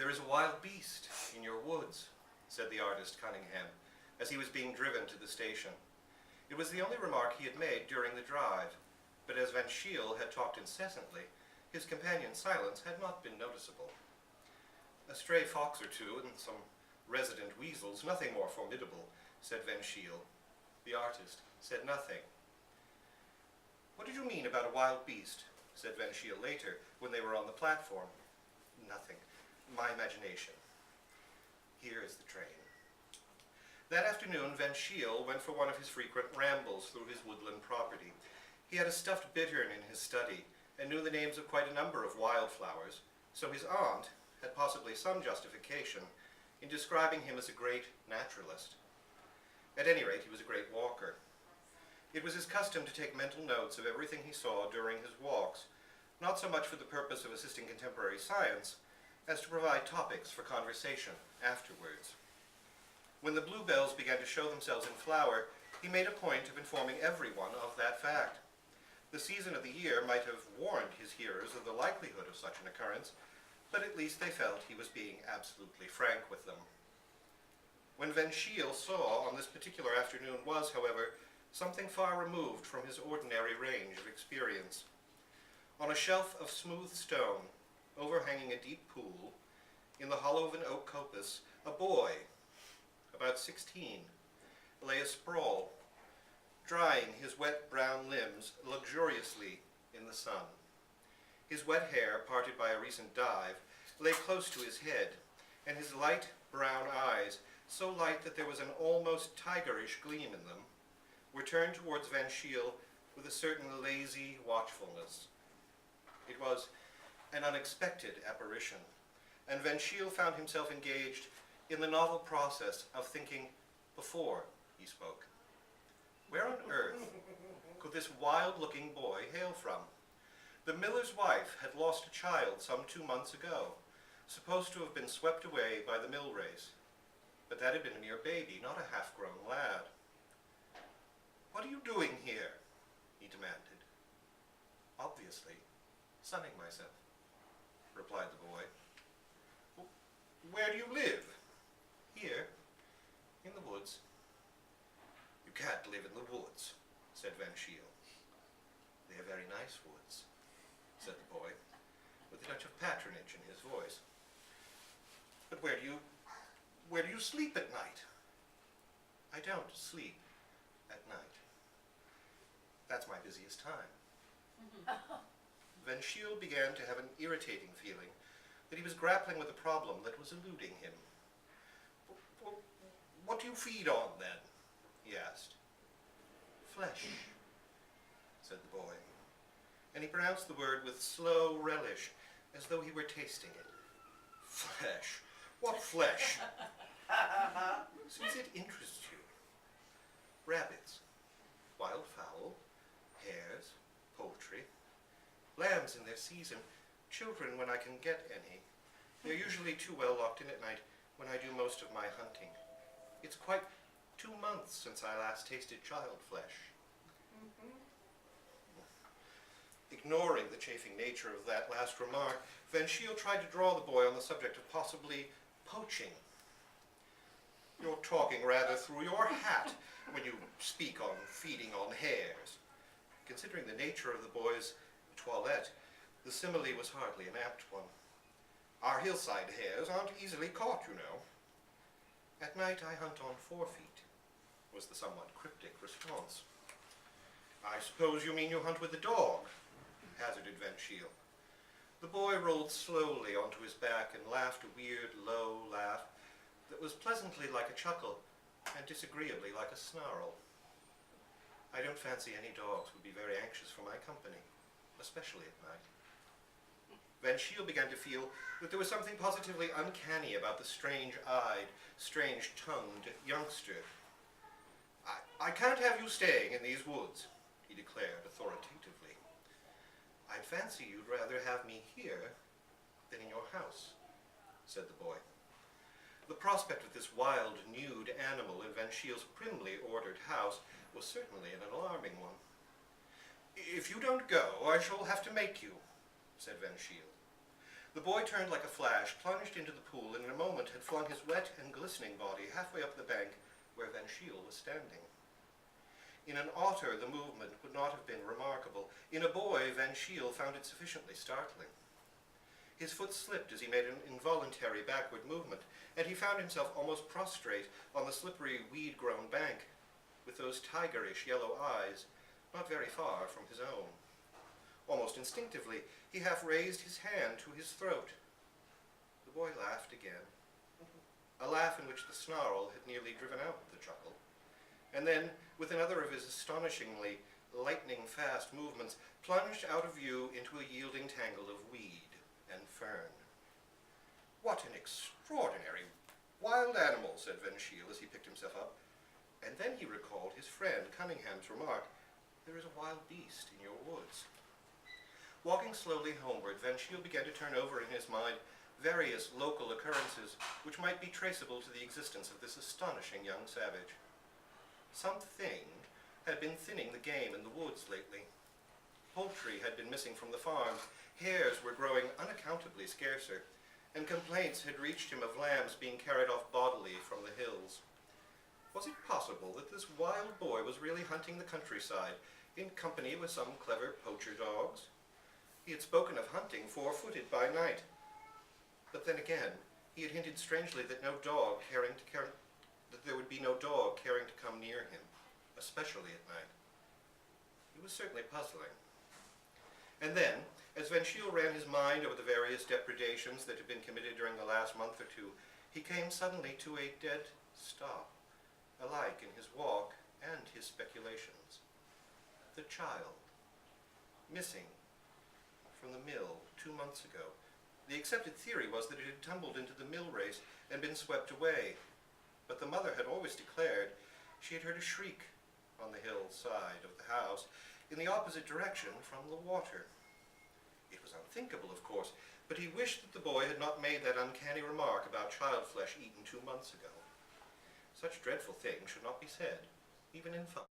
"There is a wild beast in your woods," said the artist Cunningham, as he was being driven to the station. It was the only remark he had made during the drive, but as Van Shiel had talked incessantly, his companion's silence had not been noticeable. "A stray fox or two and some resident weasels, nothing more formidable," said Van Shiel. The artist said nothing. "What did you mean about a wild beast?" said Van Shiel later, when they were on the platform. "Nothing. My imagination. Here is the train." That afternoon, Van Shiel went for one of his frequent rambles through his woodland property. He had a stuffed bittern in his study, and knew the names of quite a number of wildflowers, so his aunt had possibly some justification in describing him as a great naturalist. At any rate, he was a great walker. It was his custom to take mental notes of everything he saw during his walks, not so much for the purpose of assisting contemporary science, as to provide topics for conversation afterwards. When the bluebells began to show themselves in flower, he made a point of informing everyone of that fact. The season of the year might have warned his hearers of the likelihood of such an occurrence, but at least they felt he was being absolutely frank with them. When Van Shiel saw on this particular afternoon was, however, something far removed from his ordinary range of experience. On a shelf of smooth stone, overhanging a deep pool, in the hollow of an oak coppice, a boy, about 16, lay asprawl, drying his wet brown limbs luxuriously in the sun. His wet hair, parted by a recent dive, lay close to his head, and his light brown eyes, so light that there was an almost tigerish gleam in them, were turned towards Van Shiel with a certain lazy watchfulness. It was an unexpected apparition, and Van Shiel found himself engaged in the novel process of thinking before he spoke. Where on earth could this wild-looking boy hail from? The miller's wife had lost a child some 2 months ago, supposed to have been swept away by the mill race. But that had been a mere baby, not a half-grown lad. "What are you doing here?" he demanded. "Obviously, sunning myself," replied the boy. "Where do you live?" "Here, in the woods." "You can't live in the woods," said Van Shiel. "They are very nice woods," said the boy, with a touch of patronage in his voice. "But where do you sleep at night?" "I don't sleep at night. That's my busiest time." Van Shiel began to have an irritating feeling that he was grappling with a problem that was eluding him. "What do you feed on, then?" he asked. "Flesh," said the boy, and he pronounced the word with slow relish, as though he were tasting it. "Flesh? What flesh?" "Since it interests you. Rabbits, wild fowl, hares, poultry, lambs in their season, children when I can get any. They're usually too well locked in at night when I do most of my hunting. It's quite 2 months since I last tasted child flesh." Ignoring the chaffing nature of that last remark, Van Shiel tried to draw the boy on the subject of possibly poaching. "You're talking rather through your hat when you speak on feeding on hares." Considering the nature of the boy's toilette, the simile was hardly an apt one. "Our hillside hares aren't easily caught, you know." "At night I hunt on 4 feet, was the somewhat cryptic response. "I suppose you mean you hunt with the dog," hazarded Van Shiel. The boy rolled slowly onto his back and laughed a weird, low laugh that was pleasantly like a chuckle and disagreeably like a snarl. "I don't fancy any dogs would be very anxious for my company, especially at night." Van Shiel began to feel that there was something positively uncanny about the strange-eyed, strange-tongued youngster. I can't have you staying in these woods," he declared authoritatively. "I'd fancy you'd rather have me here than in your house," said the boy. The prospect of this wild, nude animal in Van Shiel's primly ordered house was certainly an alarming one. "If you don't go, I shall have to make you," said Van Shiel. The boy turned like a flash, plunged into the pool, and in a moment had flung his wet and glistening body halfway up the bank where Van Shiel was standing. In an otter, the movement would not have been remarkable. In a boy, Van Shiel found it sufficiently startling. His foot slipped as he made an involuntary backward movement, and he found himself almost prostrate on the slippery, weed-grown bank, with those tigerish yellow eyes not very far from his own. Almost instinctively, he half raised his hand to his throat. The boy laughed again, a laugh in which the snarl had nearly driven out the chuckle, and then, with another of his astonishingly lightning-fast movements, plunged out of view into a yielding tangle of weed and fern. "What an extraordinary wild animal," said Van Shiel as he picked himself up, and then he recalled his friend Cunningham's remark, "There is a wild beast in your woods." Walking slowly homeward, Van Shiel began to turn over in his mind various local occurrences which might be traceable to the existence of this astonishing young savage. Something had been thinning the game in the woods lately. Poultry had been missing from the farms, hares were growing unaccountably scarcer, and complaints had reached him of lambs being carried off bodily from the hills. Was it possible that this wild boy was really hunting the countryside in company with some clever poacher dogs? He had spoken of hunting 4-footed by night. But then again, he had hinted strangely that there would be no dog caring to come near him, especially at night. It was certainly puzzling. And then, as Van Shiel ran his mind over the various depredations that had been committed during the last month or two, he came suddenly to a dead stop, alike in his walk and his speculations. The child, missing from the mill 2 months ago. The accepted theory was that it had tumbled into the mill race and been swept away, but the mother had always declared she had heard a shriek on the hillside of the house in the opposite direction from the water. It was unthinkable, of course, but he wished that the boy had not made that uncanny remark about child flesh eaten 2 months ago. Such dreadful things should not be said, even in fun.